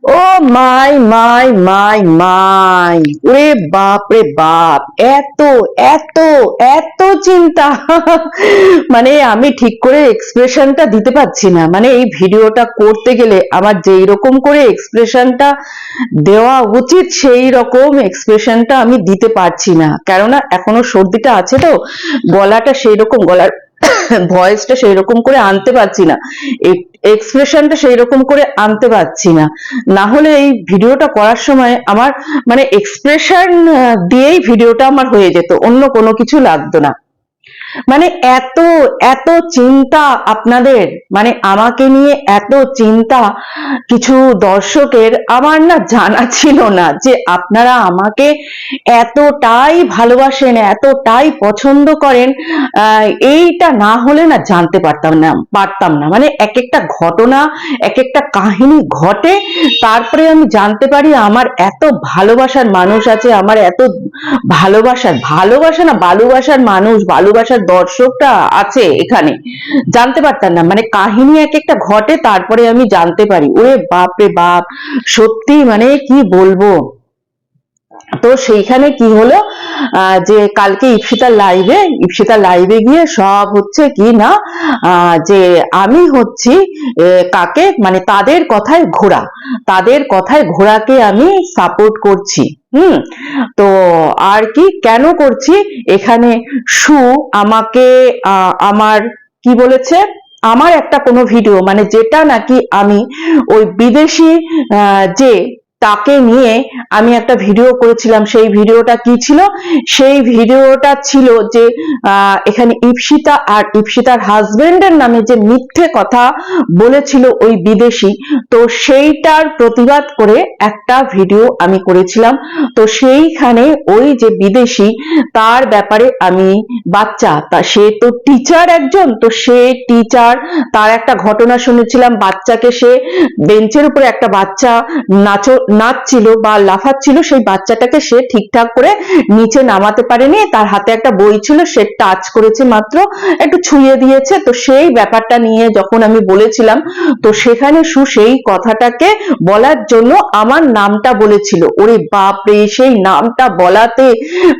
ও মাই ওরে বাপ রে বাপ, এত এত এত চিন্তা মানে আমি ঠিক করে এক্সপ্রেশনটা দিতে পারছি না। মানে এই ভিডিওটা করতে গেলে আমার যেই রকম করে এক্সপ্রেশনটা দেওয়া উচিত সেই রকম এক্সপ্রেশনটা আমি দিতে পারছি না, কেননা এখনো সর্দিটা আছে তো, গলাটা সেই রকম, গলার ভয়েসটা সেই রকম করে আনতে পারছি না, এক্সপ্রেশনটা সেই রকম করে আনতে পারছি না। না হলে এই ভিডিওটা করার সময় আমার মানে এক্সপ্রেশন দিয়েই ভিডিওটা আমার হয়ে যেত, অন্য কোনো কিছু লাগতো না। মানে এত এত চিন্তা আপনাদের, মানে আমাকে নিয়ে এত চিন্তা কিছু দর্শকের, আমার না জানা ছিল না যে আপনারা আমাকে এতটাই ভালোবাসেন, এতটাই পছন্দ করেন। এইটা না হলে না জানতে পারতাম না। মানে এক একটা ঘটনা, এক একটা কাহিনী ঘটে, তারপরে আমি জানতে পারি আমার এত ভালোবাসার মানুষ আছে, আমার এত ভালোবাসা না ভালোবাসার মানুষ, ভালোবাসার দর্শকটা আছে এখানে। জানতে পারতাম না, মানে কাহিনী এক একটা ঘটে তারপরে আমি জানতে পারি। ওরে বাপ রে বাপ, সত্যি মানে কি বলবো। তো সেইখানে কি হলো, যে কালকে ইপসিতার লাইভে গিয়ে সব হচ্ছে কি না, যে আমি হচ্ছি কাকে, মানে তাদের কথায় ঘোড়াকে আমি সাপোর্ট করছি। তো আর কি কেন করছি, এখানে সু আমাকে আমার কি বলেছে, আমার একটা কোনো ভিডিও, মানে যেটা নাকি আমি ওই বিদেশি যে তাকে নিয়ে আমি একটা ভিডিও করেছিলাম, সেই ভিডিওটা কি ছিল, সেই ভিডিওটা ছিল যে এখানে ইপসিতা আর ইপসিতার হাজবেন্ডের নামে যে মিথ্যে কথা বলেছিল ওই বিদেশি, তো সেইটার প্রতিবাদ করে একটা ভিডিও আমি করেছিলাম। তো সেইখানে ওই যে বিদেশি, তার ব্যাপারে আমি সে তো টিচার একজন, তো সে টিচার, তার একটা ঘটনা শুনেছিলাম, বাচ্চাকে সে বেঞ্চের উপরে একটা বাচ্চা নাচছিল বা লাফাচ্ছিল, সেই বাচ্চাটাকে সে ঠিকঠাক করে নিচে নামাতে পারেনি, তার হাতে একটা বই ছিল, সে টাচ করেছে মাত্র, একটু ছুঁয়ে দিয়েছে। তো সেই ব্যাপারটা নিয়ে যখন আমি বলেছিলাম, তো সেখানে সেই কথাটাকে বলার জন্য আমার নামটা বলেছিল। ওরে বাপরে, সেই নামটা বলাতে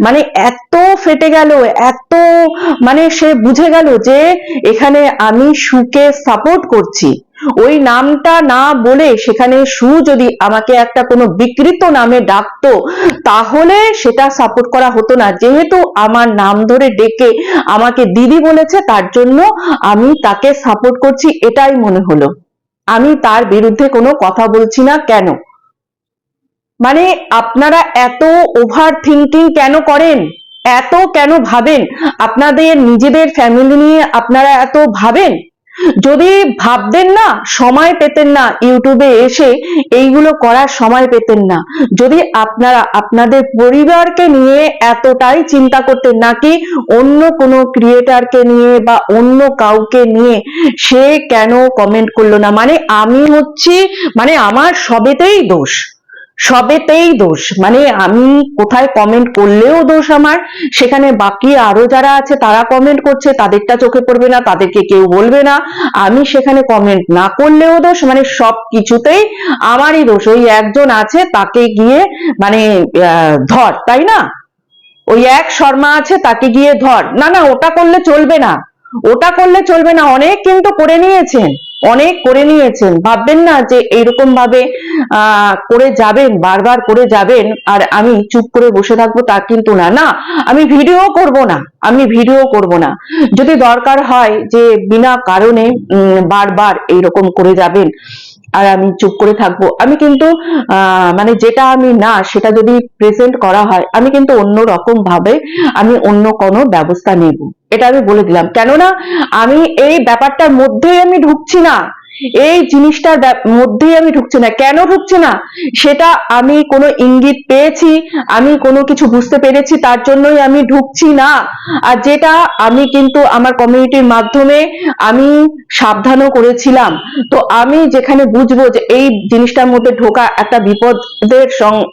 মানে এত ফেটে গেল, এত মানে সে বুঝে গেল যে এখানে আমি সুকে সাপোর্ট করছি। ওই নামটা না বলে সেখানে সু যদি আমাকে একটা কোনো বিকৃত নামে ডাকতো, তাহলে সেটা সাপোর্ট করা হতো না। যেহেতু আমার নাম ধরে ডেকে আমাকে দিদি বলেছে, তার জন্য আমি তাকে সাপোর্ট করছি, এটাই মনে হলো। আমি তার বিরুদ্ধে কোনো কথা বলছি না। কেন, মানে আপনারা এত ওভার থিঙ্কিং কেন করেন, এত কেন ভাবেন, আপনাদের নিজেদের ফ্যামিলি নিয়ে আপনারা এত ভাবেন? যদি ভাবতেন না, সময় পেতেন না, ইউটিউবে এসে এইগুলো করার সময় পেতেন না। যদি আপনারা আপনাদের পরিবারকে নিয়ে এতটাই চিন্তা করতেন, নাকি অন্য কোনো ক্রিয়েটারকে নিয়ে বা অন্য কাউকে নিয়ে, সে কেন কমেন্ট করলো না? মানে আমি হচ্ছি, মানে আমার সবেতেই দোষ, মানে আমি কোথায় কমেন্ট করলেও দোষ আমার, সেখানে বাকি আরো যারা আছে তারা কমেন্ট করছে, তাদেরটা চোখে পড়বে না, তাদেরকে কেউ বলবে না, আমি সেখানে কমেন্ট না করলেও দোষ, মানে সব কিছুতেই আমারই দোষ। ওই একজন আছে, তাকে গিয়ে মানে ধর, তাই না? ওই এক শর্মা আছে, তাকে গিয়ে ধর, না না ওটা করলে চলবে না, ওটা করলে চলবে না। অনেক কিন্তু করে নিয়েছেন, ভাববেন না যে এইরকম ভাবে করে যাবেন, বারবার করে যাবেন আর আমি চুপ করে বসে থাকবো, তা কিন্তু না। না, আমি ভিডিও করব না। যদি দরকার হয় যে বিনা কারণে বারবার এইরকম করে যাবেন আর আমি চুপ করে থাকবো, আমি কিন্তু মানে যেটা আমি না, সেটা যদি প্রেজেন্ট করা হয়, আমি কিন্তু অন্য রকম ভাবে আমি অন্য কোনো ব্যবস্থা নেব, এটা আমি বলে দিলাম। কেননা আমি এই ব্যাপারটার মধ্যেই আমি ঢুকছি না, এই জিনিসটার মধ্যেই আমি ঢুকছি না। কেন ঢুকছি না, সেটা আমি কোনো ইঙ্গিত পেয়েছি, আমি কোনো কিছু বুঝতে পেরেছি, তার জন্যই আমি ঢুকছি না। আর যেটা আমি কিন্তু আমার কমিউনিটির মাধ্যমে আমি সাবধানও করেছিলাম, তো আমি যেখানে বুঝবো যে এই জিনিসটার মধ্যে ঢোকা একটা বিপদের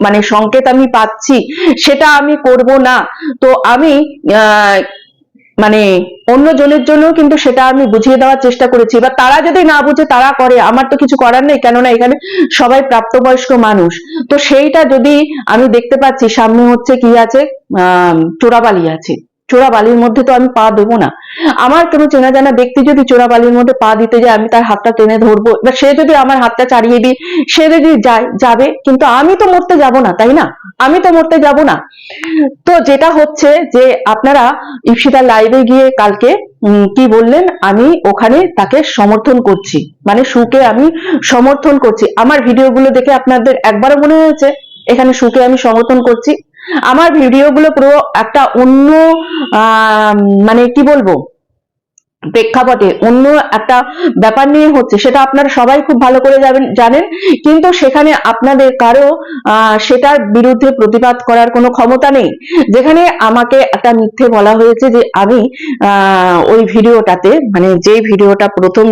মানে সংকেত আমি পাচ্ছি, সেটা আমি করব না। তো আমি মানে অন্য জনের জন্য কিন্তু সেটা আমি বুঝিয়ে দেওয়ার চেষ্টা করেছি। এবার তারা যদি না বুঝে তারা করে, আমার তো কিছু করার নেই, কেননা এখানে সবাই প্রাপ্তবয়স্ক মানুষ। তো সেইটা যদি আমি দেখতে পাচ্ছি সামনে হচ্ছে কি আছে, চোরাবালি আছে, চোরাবালির মধ্যে তো আমি পা দেবো না। আমার কোনো চেনা জানা ব্যক্তি যদি চোরাবালির মধ্যে পা দিতে যায়, আমি তার হাতটা টেনে ধরবো। এবার সে যদি আমার হাতটা ছাড়িয়ে দিই, সে যদি যায় যাবে, কিন্তু আমি তো মরতে যাব না, তাই না? আমি তো মরতে যাব না। তো যেটা হচ্ছে যে আপনারা ইপসিতার লাইভে গিয়ে কালকে কি বললেন, আমি ওখানে তাকে সমর্থন করছি, মানে সুকে আমি সমর্থন করছি। আমার ভিডিওগুলো দেখে আপনাদের একবারও মনে হয়েছে এখানে সুকে আমি সমর্থন করছি? আমার ভিডিওগুলো পুরো একটা অন্য মানে কি বলবো, প্রেক্ষাপটে অন্য একটা ব্যাপার নিয়ে হচ্ছে, সেটা আপনারা সবাই খুব ভালো করে জানেন। কিন্তু সেখানে আপনাদের কারো সেটার বিরুদ্ধে প্রতিবাদ করার কোনো ক্ষমতা নেই। যেখানে আমাকে একটা মিথ্যে বলা হয়েছে যে আমি ওই ভিডিওটাতে, মানে যে ভিডিওটা প্রথম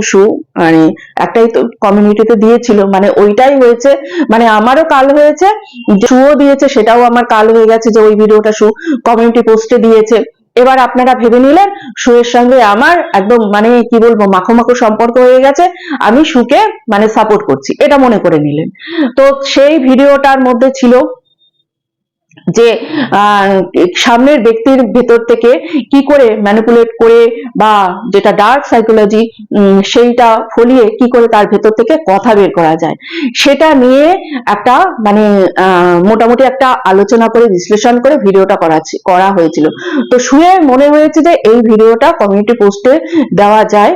মানে একটাই তো কমিউনিটিতে দিয়েছিল, মানে ওইটাই হয়েছে, মানে আমারও কাল হয়েছে, সুও দিয়েছে সেটাও আমার কাল হয়ে গেছে যে ওই ভিডিওটা কমিউনিটি পোস্টে দিয়েছে। এবার আপনারা ভেবে নিলেন সুয়ের সঙ্গে আমার একদম মানে কি বলবো মাখো মাখো সম্পর্ক হয়ে গেছে, আমি সুকে মানে সাপোর্ট করছি, এটা মনে করে নিলেন। তো সেই ভিডিওটার মধ্যে ছিল যে সামনের ব্যক্তির ভেতর থেকে কি করে ম্যানিপুলেট করে, বা যেটা ডার্ক সাইকোলজি সেইটা ফলিয়ে কি করে তার ভেতর থেকে কথা বের করা যায়, সেটা নিয়ে একটা মানে মোটামুটি একটা আলোচনা করে বিশ্লেষণ করে ভিডিওটা করা হয়েছিল। তো সুয়ের মনে হয়েছে যে এই ভিডিওটা কমিউনিটি পোস্টে দেওয়া যায়,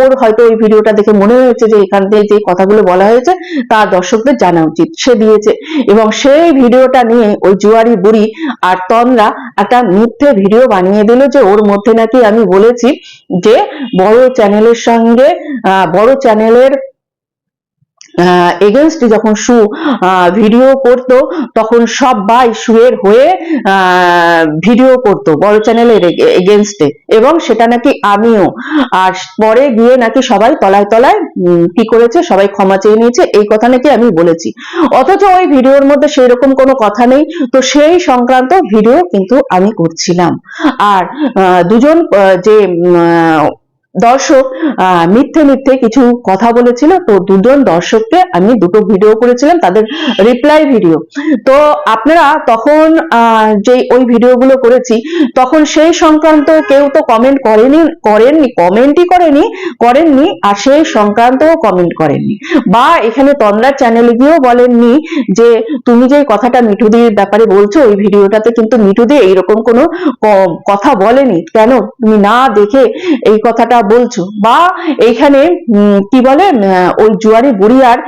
ওর হয়তো ওই ভিডিওটা দেখে মনে হয়েছে যে এখান থেকে যে কথাগুলো বলা হয়েছে তা দর্শকদের জানা উচিত, সে দিয়েছে। এবং সেই ভিডিওটা নিয়ে ওই জুয়ারি বুড়ি আর তন্দ্রা একটা মিথ্যে ভিডিও বানিয়ে দিল যে ওর মধ্যে নাকি আমি বলেছি যে বড় চ্যানেলের সঙ্গে বড় চ্যানেলের এগেনস্ট যখন ভিডিও করতো তখন সবাই সুয়ের হয়ে ভিডিও করতো বড় চ্যানেলের এগেনস্টে, এবং সেটা নাকি আমিও। আর পরে গিয়ে নাকি সবাই তলায় তলায় কি করেছে, সবাই ক্ষমা চেয়ে নিয়েছে, এই কথা নাকি আমি বলেছি। অথচ ওই ভিডিওর মধ্যে সেই রকম কোনো কথা নেই। তো সেই সংক্রান্ত ভিডিও কিন্তু আমি করছিলাম। আর দুজন যে দর্শক মিথ্যে মিথ্যে কিছু কথা বলেছিল, তো দুজন দর্শককে আমি দুটো ভিডিও করেছিলাম, তাদের রিপ্লাই ভিডিও। তো আপনারা তখন যে ওই ভিডিওগুলো করেছি তখন সেই সংক্রান্ত কেউ তো কমেন্ট করেননি, আর সেই সংক্রান্ত কমেন্ট করেননি, বা এখানে তন্দ্রার চ্যানেলে গিয়েও বলেননি যে তুমি যে কথাটা মিঠুদির ব্যাপারে বলছো ওই ভিডিওটাতে কিন্তু মিঠুদি এইরকম কোনো কথা বলেনি, কেন তুমি না দেখে এই কথাটা বলছো, বা এইখানে কি বলে ওই জুয়ারি বুড়িয়ার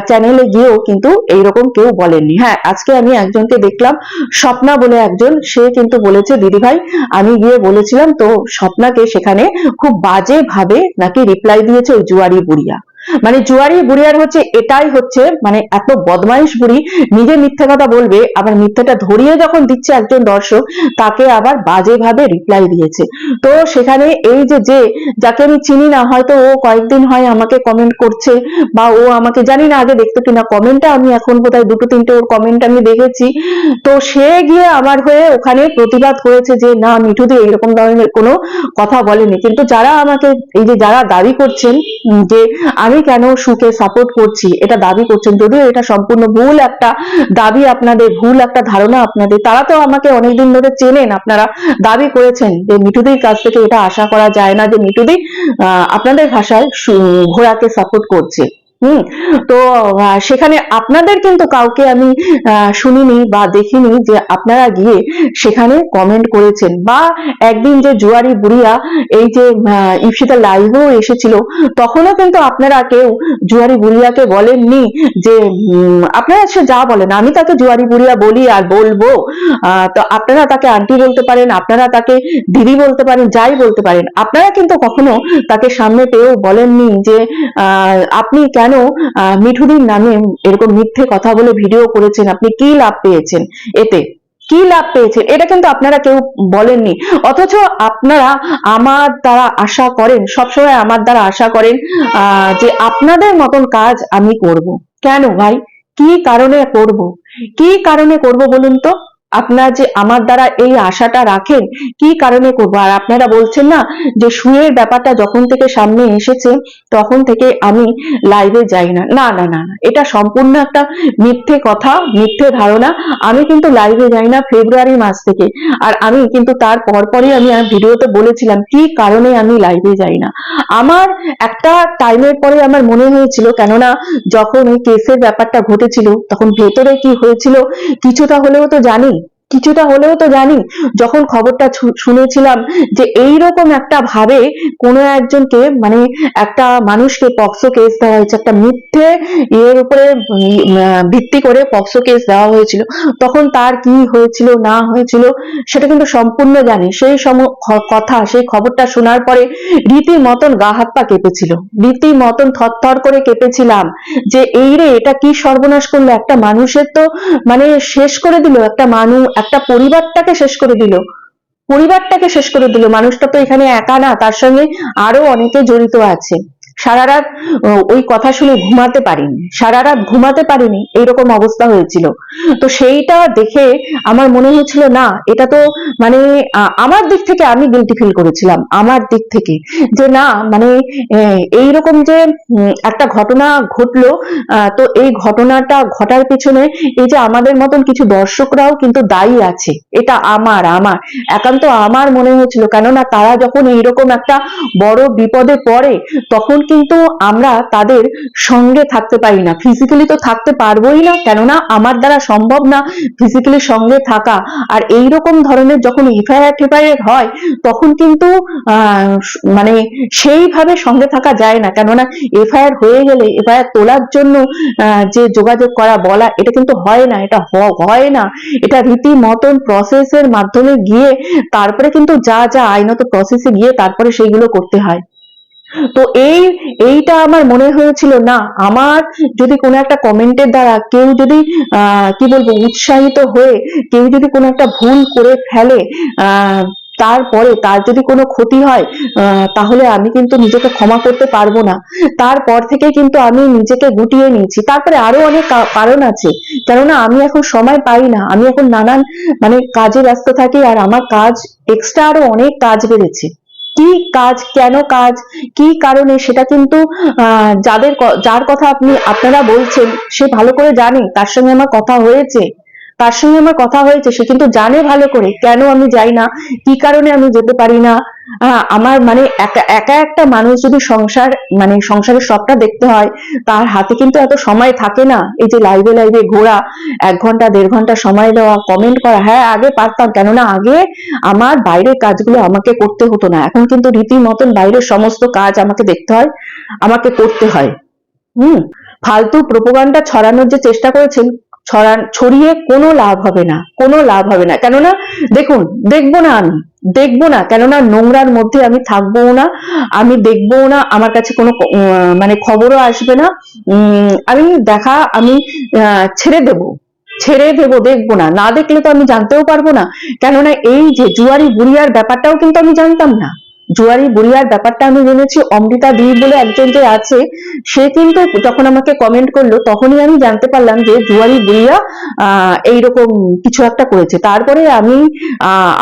চ্যানেলে গিয়েও কিন্তু এইরকম কেউ বলেননি। হ্যাঁ, আজকে আমি একজনকে দেখলাম, স্বপ্না বলে একজন, সে কিন্তু বলেছে দিদি ভাই আমি গিয়ে বলেছিলাম, তো স্বপ্নাকে সেখানে খুব বাজে ভাবে নাকি রিপ্লাই দিয়েছে ওই জুয়ারি বুড়িয়া। মানে জুয়ারি বুড়িয়ার হচ্ছে এটাই হচ্ছে, মানে এত বদমাইশ বুড়ি, নিজে মিথ্যে কথা বলবে আবার মিথ্যেটা ধরিয়ে যখন দিচ্ছে একজন দর্শক তাকে আবার বাজে ভাবে রিপ্লাই দিয়েছে। তো সেখানে এই যে যাকে আমি চিনি না, হয়তো ও কয়েকদিন হয় আমাকে কমেন্ট করছে, বা ও আমাকে জানি না আগে দেখতো কিনা কমেন্টটা, আমি এখন বোধহয় দুটো তিনটে ওর কমেন্ট আমি দেখেছি। তো সে গিয়ে আমার হয়ে ওখানে প্রতিবাদ করেছে যে না মিঠুদি এইরকম ধরনের কোনো কথা বলেনি। কিন্তু যারা আমাকে এই যে যারা দাবি করছেন যে আমি কেন সুকে সাপোর্ট করছি এটা দাবি করছেন, যদিও এটা সম্পূর্ণ ভুল একটা দাবি আপনাদের, ভুল একটা ধারণা আপনাদের, তারা তো আমাকে অনেকদিন ধরে চেনেন, আপনারা দাবি করেছেন যে মিঠুদির কাছ থেকে এটা আশা করা যায় না যে মিঠুদি আপনাদের ভাষায় ঘোড়াকে সাপোর্ট করছে। তো সেখানে আপনাদের কিন্তু কাউকে আমি শুনিনি বা দেখিনি যে আপনারা গিয়ে সেখানে কমেন্ট করেছেন, বা একদিন যে জুয়ারি বুড়িয়া এই যে ইপসিতা লাইভেও এসেছিল তখনও কিন্তু আপনারা কেউ জুয়ারি বুড়িয়াকে বলেননি যে আপনারা সে যা বলেন আমি তাকে জুয়ারি বুড়িয়া বলি আর বলবো, তো আপনারা তাকে আন্টি বলতে পারেন, আপনারা তাকে দিদি বলতে পারেন, যাই বলতে পারেন, আপনারা কিন্তু কখনো তাকে সামনে পেয়েও বলেননি যে আপনি কেন মিঠুদির নামে এরকম মিথ্যে কথা বলে ভিডিও করেছেন, আপনি কি লাভ পেয়েছেন, এতে কি লাভ পেয়েছেন, এটা কিন্তু আপনারা কেউ বলেননি। অথচ আপনারা আমার দ্বারা আশা করেন, সবসময় আমার দ্বারা আশা করেন যে আপনাদের মতন কাজ আমি করব। কেন ভাই, কি কারণে করব, কি কারণে করব বলুন তো? আপনারা যে আমার দ্বারা এই আশাটা রাখেন, কি কারণে করবো? আর আপনারা বলছেন না যে শুয়ের ব্যাপারটা যখন থেকে সামনে এসেছে তখন থেকে আমি লাইভে যাই না। না না না না, এটা সম্পূর্ণ একটা মিথ্যে কথা, মিথ্যে ধারণা। আমি কিন্তু লাইভে যাই না ফেব্রুয়ারি মাস থেকে। আর আমি কিন্তু তার পরপরই আমি ভিডিওতে বলেছিলাম কি কারণে আমি লাইভে যাই না। আমার একটা টাইমের পরে আমার মনে হয়েছিল, কেননা যখন এই কেসের ব্যাপারটা ঘটেছিল তখন ভেতরে কি হয়েছিল কিছুটা হলেও তো জানি, কিছুটা হলেও তো জানি। যখন খবরটা শুনেছিলাম যে এইরকম একটা ভাবে কোনো একজনকে, মানে একটা মানুষকে পক্সো কেস দেওয়া হয়েছে, একটা মিথ্যে এর উপরে ভিত্তি করে পক্সো কেস দেওয়া হয়েছিল, তখন তার কি হয়েছিল না হয়েছিল সেটা কিন্তু সম্পূর্ণ জানি। সেই কথা, সেই খবরটা শোনার পরে রীতিমতন গা হাত পা কেঁপেছিল, রীতিমতন থরথর করে কেঁপেছিলাম যে এই রে, এটা কি সর্বনাশ করলো, একটা মানুষের তো মানে শেষ করে দিল, একটা মানুষ, একটা পরিবারটাকে শেষ করে দিল, পরিবারটাকে শেষ করে দিল। মানুষটা তো এখানে একা না, তার সঙ্গে আরো অনেকে জড়িত আছে। সারা রাত ওই কথা শুনে ঘুমাতে পারিনি, সারা রাত ঘুমাতে পারিনি, এইরকম অবস্থা হয়েছিল। তো সেইটা দেখে আমার মনে হয়েছিল না, এটা তো মানে আমার দিক থেকে আমি গিলটি ফিল করেছিলাম, আমার দিক থেকে যে না, মানে এইরকম যে একটা ঘটনা ঘটলো, তো এই ঘটনাটা ঘটার পিছনে এই যে আমাদের মতন কিছু দর্শকরাও কিন্তু দায়ী আছে, এটা আমার আমার একান্ত আমার মনে হয়েছিল। কেননা তারা যখন এইরকম একটা বড় বিপদে পড়ে তখন কিন্তু আমরা তাদের সঙ্গে থাকতে পারি না, ফিজিক্যালি তো থাকতে পারবোই না, কেননা আমার দ্বারা সম্ভব না ফিজিক্যালি সঙ্গে থাকা। আর এইরকম ধরনের যখন এফআইআর হয় তখন কিন্তু মানে সেইভাবে সঙ্গে থাকা যায় না, কেননা এফআইআর হয়ে গেলে এফআইআর তোলার জন্য যে যোগাযোগ করা বলা, এটা কিন্তু হয় না, এটা হয় না, এটা রীতিমতন প্রসেসের মাধ্যমে গিয়ে তারপরে কিন্তু যা যা আইনত প্রসেসে গিয়ে তারপরে সেইগুলো করতে হয়। তো এইটা আমার মনে হয়েছিল না, আমার যদি কোনো একটা কমেন্টের দ্বারা কেউ যদি কি বলবো উৎসাহিত হয়ে কেউ যদি কোনো একটা ভুল করে ফেলে, তারপরে তার যদি কোনো ক্ষতি হয়, তাহলে আমি কিন্তু নিজেকে ক্ষমা করতে পারবো না। তারপর থেকে কিন্তু আমি নিজেকে গুটিয়ে নিয়েছি। তারপরে আরো অনেক কারণ আছে, কেননা আমি এখন সময় পাই না, আমি এখন নানান মানে কাজে ব্যস্ত থাকি, আর আমার কাজ এক্সট্রা আরো অনেক কাজ বেড়েছে। কি কাজ, কেন কাজ, কি কারণে, সেটা কিন্তু যার কথা আপনারা বলছেন সে ভালো করে জানে, তার সঙ্গে আমার কথা হয়েছে, তার সঙ্গে আমার কথা হয়েছে, সে কিন্তু জানে ভালো করে কেন আমি যাই না, কি কারণে আমি যেতে পারি না। আমার মানে একা একটা মানুষ যদি সংসারের সবটা দেখতে হয়, তার হাতে কিন্তু এত সময় থাকে না। এই যে লাইভে লাইভে ঘোরা, 1 ঘন্টা 1.5 ঘন্টা সময় দেওয়া, কমেন্ট করা, হ্যাঁ আগে পারতাম, কেননা আগে আমার বাইরের কাজগুলো আমাকে করতে হতো না, এখন কিন্তু রীতিমতন বাইরের সমস্ত কাজ আমাকে দেখতে হয়, আমাকে করতে হয়। ফালতু প্রোপাগান্ডা ছড়ানোর যে চেষ্টা করেছেন, ছড়িয়ে কোনো লাভ হবে না, কোনো লাভ হবে না। কেননা দেখুন, দেখবো না, আমি দেখবো না, কেননা নোংরার মধ্যে আমি থাকবো না, আমি দেখবো না, আমার কাছে কোনো মানে খবরও আসবে না। আমি ছেড়ে দেবো, ছেড়ে দেবো, দেখবো না, না দেখলে তো আমি জানতেও পারবো না। কেননা এই যে জুয়ারি বুড়িয়ার ব্যাপারটাও কিন্তু আমি জানতাম না, জুয়ারি বুড়িয়ার ব্যাপারটা আমি জেনেছি অমৃতা দি বলে একজন যে আছে, সে কিন্তু যখন আমাকে কমেন্ট করলো তখনই আমি জানতে পারলাম যে জুয়ারি বুড়িয়া এইরকম কিছু একটা করেছে। তারপরে আমি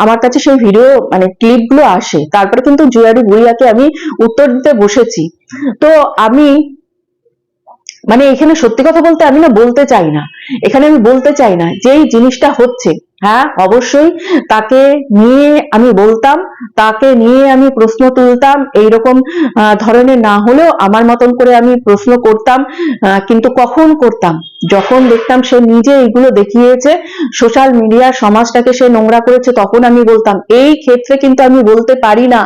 আমার কাছে সেই ভিডিও মানে ক্লিপ গুলো আসে, তারপরে কিন্তু জুয়ারি বুড়িয়াকে আমি উত্তর দিতে বসেছি। তো আমি মানে এখানে সত্যি কথা বলতে আমি না বলতে চাই না, এখানে আমি বলতে চাই না যেই জিনিসটা হচ্ছে, হ্যাঁ অবশ্যই তাকে নিয়ে আমি বলতাম, তাকে নিয়ে আমি প্রশ্ন তুলতাম, এইরকম ধরনের না হলেও আমার মতন করে আমি প্রশ্ন করতাম। কিন্তু কখন করতাম, যখন দেখতাম সে নিজে এইগুলো দেখিয়েছে, সোশ্যাল মিডিয়া সমাজটাকে সে নোংরা করেছে, তখন আমি বলতাম। এই ক্ষেত্রে কিন্তু আমি বলতে পারি না।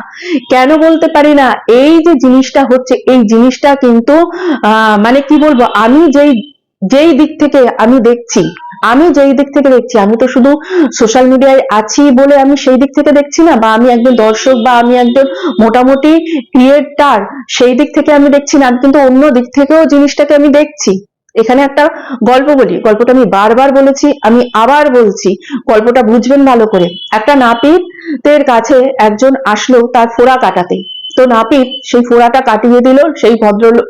কেন বলতে পারি না? এই যে জিনিসটা হচ্ছে, এই জিনিসটা কিন্তু মানে কি বলবো, আমি যেই দিক থেকে আমি দেখছি, আমি তো শুধু সোশ্যাল মিডিয়ায় আছি বলে আমি সেই দিক থেকে দেখছি না, বা আমি একজন দর্শক বা আমি একজন মোটামুটি ক্রিয়েটার সেই দিক থেকে আমি দেখছি না, আমি কিন্তু অন্য দিক থেকেও জিনিসটাকে আমি দেখছি। এখানে একটা গল্প বলি, গল্পটা আমি বারবার বলেছি, আমি আবার বলছি, গল্পটা বুঝবেন ভালো করে। একটা নাপিতের কাছে একজন আসলো তার ফোড়া কাটাতে, তো নাপিত সেই ফোড়াটা কাটিয়ে দিল সেই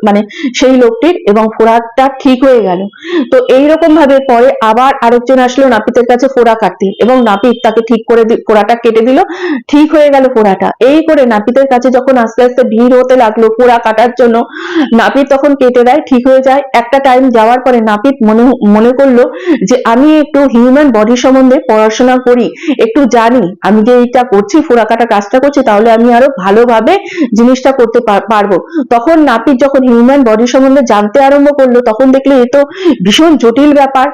মানে সেই লোকটির, এবং ফোড়াটা ঠিক হয়ে গেল। তো এইরকম ভাবে পরে আবার আরেকজন আসলো নাপিতের কাছে ফোড়া কাটতে, এবং নাপিত তাকে ঠিক করে ফোড়াটা কেটে দিল, ঠিক হয়ে গেল ফোড়াটা। এই করে নাপিতের কাছে যখন আস্তে আস্তে ভিড় হতে লাগলো ফোড়া কাটার জন্য, নাপিত তখন কেটে দেয়, ঠিক হয়ে যায়। একটা টাইম যাওয়ার পরে নাপিত মনে করলো যে আমি একটু হিউম্যান বডি সম্বন্ধে পড়াশোনা করি, একটু জানি, আমি যে এইটা করছি ফোড়া কাটা কাজটা করছি, তাহলে আমি আরো ভালোভাবে জিনিসটা করতে পারবো। তখন নাপিত যখন হিউম্যান বডি সম্বন্ধে জানতে আরম্ভ করলো, তখন দেখলো এ তো ভীষণ জটিল ব্যাপার।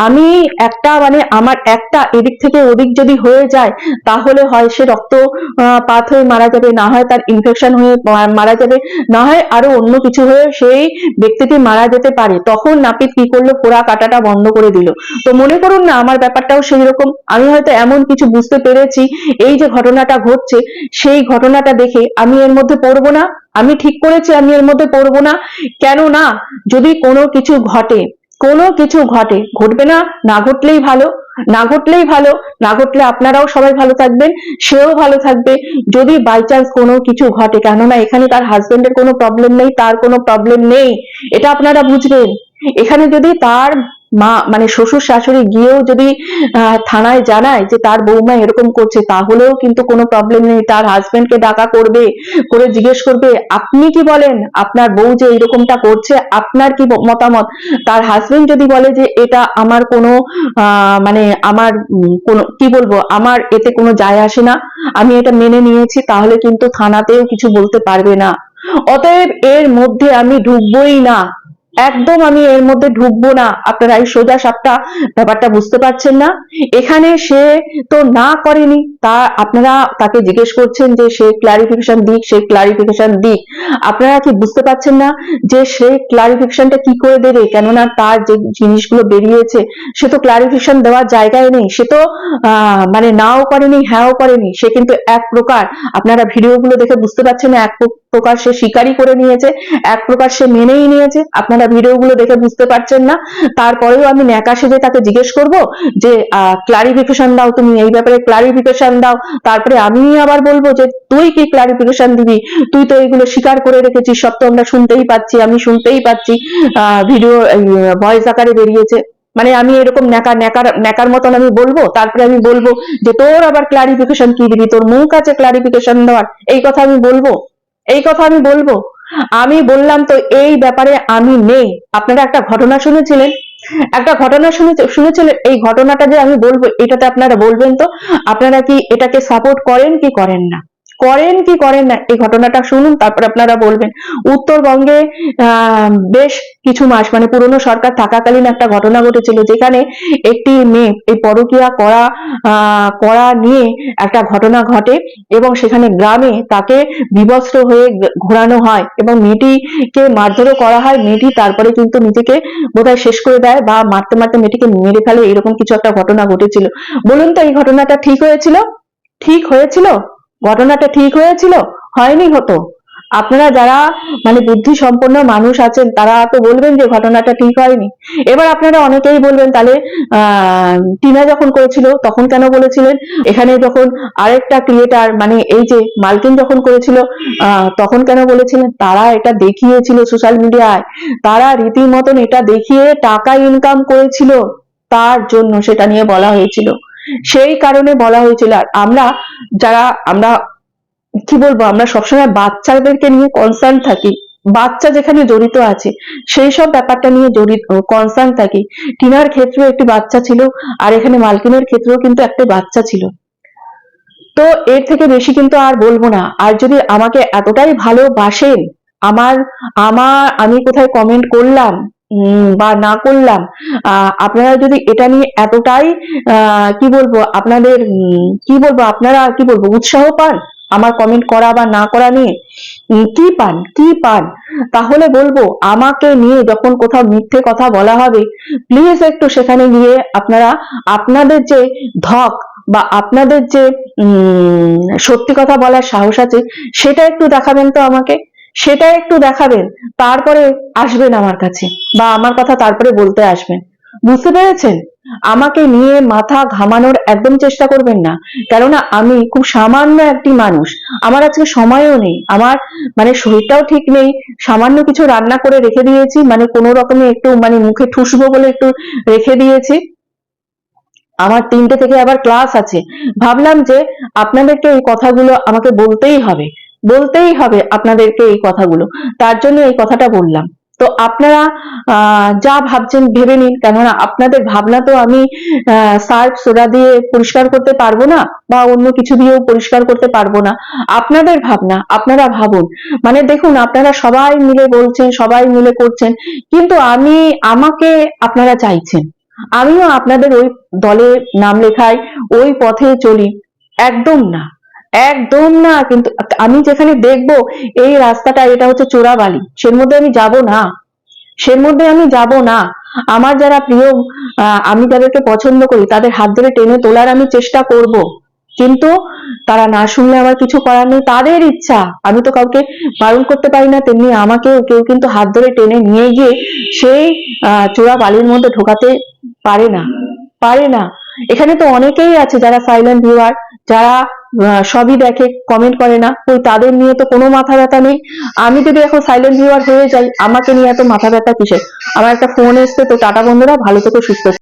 আমি একটা মানে আমার একটা এদিক থেকে ওদিক যদি হয়ে যায়, তাহলে হয় সে রক্তপাত হয়ে মারা যাবে, না হয় তার ইনফেকশন হয়ে মারা যাবে, না হয় আরো অন্য কিছু হয়ে সেই ব্যক্তিটি মারা যেতে পারে। তখন নাপিত কি করলো, ফোড়া কাটাটা বন্ধ করে দিল। তো মনে করুন না আমার ব্যাপারটাও সেই রকম, আমি হয়তো এমন কিছু বুঝতে পেরেছি, এই যে ঘটনাটা ঘটছে সেই ঘটনাটা দেখে আমি এর মধ্যে পড়বো না, আমি ঠিক করেছি আমি এর মধ্যে পড়বো না। কেন না, যদি কোনো কিছু ঘটে, কোনো কিছু ঘটবে না, না ঘটলেই ভালো, না ঘটলেই ভালো, না ঘটলে আপনারাও সবাই ভালো থাকবেন, সেও ভালো থাকবে। যদি বাই চান্স কোনো কিছু ঘটে, কেননা এখানে তার হাজবেন্ডের কোনো প্রবলেম নেই, তার কোনো প্রবলেম নেই, এটা আপনারা বুঝবেন। এখানে যদি তার মা মানে শ্বশুর শাশুড়ি গিয়েও যদি থানায় জানায় যে তার বৌমা এরকম করছে, তাহলেও কিন্তু কোনো প্রবলেম নেই, তার হাজবেন্ডকে ডাকা করবে, করে জিজ্ঞেস করবে আপনি কি বলেন, আপনার বউ যে এরকমটা করছে আপনার কি মতামত। তার হাজবেন্ড যদি বলে যে এটা আমার কোনো মানে আমার কোনো কি বলবো, আমার এতে কোনো যায় আসে না, আমি এটা মেনে নিয়েছি, তাহলে কিন্তু থানাতেও কিছু বলতে পারবে না। অতএব এর মধ্যে আমি ঢুকবোই না, একদম আমি এর মধ্যে ঢুকবো না। আপনারা এই সোজা সাপটা ব্যাপারটা বুঝতে পারছেন না। এখানে সে তো না করেনি, তা আপনারা তাকে জিজ্ঞেস করছেন যে সে ক্লারিফিকেশন দিক, সে ক্লারিফিকেশন দিক। আপনারা কি বুঝতে পারছেন না যে সে ক্লারিফিকেশনটা কি করে দেবে, কেননা তার যে জিনিসগুলো বেরিয়েছে সে তো ক্লারিফিকেশন দেওয়ার জায়গায় নেই, সে তো মানে নাও করেনি হ্যাঁও করেনি, সে কিন্তু এক প্রকার, আপনারা ভিডিওগুলো দেখে বুঝতে পারছেন না, এক প্রকার সে স্বীকারই করে নিয়েছে, এক প্রকার সে মেনেই নিয়েছে। আপনারা ভিডিওগুলো দেখে বুঝতে পারছেন না, তারপরেও আমি ন্যাকা সেজে তাকে জিজ্ঞেস করব যে ক্লারিফিকেশন দাও, তুমি এই ব্যাপারে ক্লারিফিকেশন দাও। তারপরে আমি আবার বলবো যে তুই কি ক্লারিফিকেশন দিবি, তুই তো এগুলো স্বীকার করে রেখেছিস, সব তো আমরা শুনতেই পাচ্ছি, আমি শুনতেই পাচ্ছি, ভিডিও ভয়েস আকারে বেরিয়েছে। মানে আমি এরকম ন্যাকার মতন আমি বলবো, তারপরে আমি বলবো যে তোর আবার ক্লারিফিকেশন কি দিবি, তোর মুখ আছে ক্লারিফিকেশন দেওয়ার, এই কথা আমি বলবো, এই কথা আমি বলবো। আমি বললাম তো এই ব্যাপারে আমি নেই। আপনারা একটা ঘটনা শুনেছিলেন, একটা ঘটনা শুনেছিলেন, এই ঘটনাটা যে আমি বলবো এটাতে আপনারা বলবেন তো আপনারা কি এটাকে সাপোর্ট করেন কি করেন না, করেন কি করেন না, এই ঘটনাটা শুনুন তারপর আপনারা বলবেন। উত্তরবঙ্গে বেশ কিছু মাস মানে পুরনো সরকার থাকাকালীন একটা ঘটনা ঘটেছিল, যেখানে একটি মেয়ে এই পরকীয়া করা নিয়ে একটা ঘটনা ঘটে, এবং সেখানে গ্রামে তাকে বিবস্ত্র হয়ে ঘোরানো হয় এবং মেয়েটিকে মারধরও করা হয়। মেয়েটি তারপরে কিন্তু নিজেকে বোধহয় শেষ করে দেয়, বা মারতে মারতে মেয়েটিকে মেরে ফেলে, এরকম কিছু একটা ঘটনা ঘটেছিল। বলুন তো এই ঘটনাটা ঠিক হয়েছিল? ঠিক হয়েছিল? ঘটনাটা ঠিক হয়েছিল? হয়নি হতো। আপনারা যারা মানে বুদ্ধি সম্পন্ন মানুষ আছেন তারা তো বলবেন যে ঘটনাটা ঠিক হয়নি। এবার আপনারা অনেকেই বলবেন তাহলে টিনা যখন করেছিল তখন কেন বলেছিলেন, এখানে যখন আরেকটা ক্রিয়েটার মানে এই যে মালকিন যখন করেছিল তখন কেন বলেছিলেন? তারা এটা দেখিয়েছিল সোশ্যাল মিডিয়ায়, তারা রীতিমতন এটা দেখিয়ে টাকা ইনকাম করেছিল, তার জন্য সেটা নিয়ে বলা হয়েছিল, সেই কারণে বলা হয়েছিল। আর আমরা কি বলবো, আমরা সবসময় বাচ্চাদেরকে নিয়ে কনসার্ন থাকি, বাচ্চা যেখানে জড়িত আছে সেই সব ব্যাপারটা নিয়ে কনসার্ন থাকি। টিনার ক্ষেত্রেও একটি বাচ্চা ছিল, আর এখানে মালকিনের ক্ষেত্রেও কিন্তু একটা বাচ্চা ছিল। তো এর থেকে বেশি কিন্তু আর বলবো না। আর যদি আমাকে এতটাই ভালোবাসেন, আমার আমার আমি কোথায় কমেন্ট করলাম বা না করলাম, আপনারা যদি এটা নিয়ে এতটাই কি বলবো আপনাদের কি বলবো আপনারা কি বলবো উৎসাহ পান আমার কমেন্ট করা বা না করা নিয়ে, কি পান কি পান, তাহলে বলবো আমাকে নিয়ে যখন কোথাও মিথ্যে কথা বলা হবে, প্লিজ একটু সেখানে গিয়ে আপনারা আপনাদের যে ধক বা আপনাদের যে সত্যি কথা বলার সাহস আছে সেটা একটু দেখাবেন তো আমাকে, সেটা একটু দেখাবেন, তারপরে আসবেন আমার কাছে বা আমার কথা তারপরে বলতে আসবেন। বুঝতে পেরেছেন? আমাকে নিয়ে মাথা ঘামানোর একদম চেষ্টা করবেন না, কেননা আমি খুব সামান্য একটি মানুষ। আমার আজকে সময়ও নেই, আমার মানে শরীরটাও ঠিক নেই। সামান্য কিছু রান্না করে রেখে দিয়েছি, মানে কোনো রকমে একটু মানে মুখে ঠুসবো বলে একটু রেখে দিয়েছি। আমার 3টে থেকে আবার ক্লাস আছে। ভাবলাম যে আপনাদেরকে এই কথাগুলো আমাকে বলতেই হবে আপনাদেরকে এই কথাগুলো। তার জন্য এই কথাটা বললাম। তো আপনারা যা ভাবছেন ভেবে নিন, কেননা আপনাদের ভাবনা তো আমি সার্ফ সোডা দিয়ে পরিষ্কার করতে পারবো না, বা অন্য কিছু দিয়েও পরিষ্কার করতে পারবো না। আপনাদের ভাবনা আপনারা ভাবুন। মানে দেখুন, আপনারা সবাই মিলে বলছেন, সবাই মিলে করছেন, কিন্তু আমাকে আপনারা চাইছেন আমিও আপনাদের ওই দলে নাম লেখাই, ওই পথে চলি। একদম না, একদম না। কিন্তু আমি যেখানে দেখবো এই রাস্তাটা, এটা হচ্ছে চোরাবালি, সের মধ্যে আমি যাব না। আমার যারা প্রিয়, আমি যাদেরকে পছন্দ করি, তাদের হাত ধরে টেনে তোলার আমি চেষ্টা করব, কিন্তু তারা না শুনলে আমার কিছু করার নেই। তাদের ইচ্ছা, আমি তো কাউকে বারণ করতে পারি না, তেমনি আমাকেও কেউ কিন্তু হাত ধরে টেনে নিয়ে গিয়ে সেই চোরা বালির মধ্যে ঢোকাতে পারে না। এখানে তো অনেকেই আছে যারা সাইলেন্ট ভিউয়ার, যারা সবই দেখে, কমেন্ট করে না, ওই তাদের নিয়ে তো কোনো মাথা ব্যথা নেই। আমি যদি এখন সাইলেন্ট ভিউয়ার হয়ে যাই, আমাকে নিয়ে এত মাথা ব্যথা কিসের? আমার একটা ফোন এসছে, তো টাটা বন্ধুরা, ভালো থেকো, সুস্থ থেকো।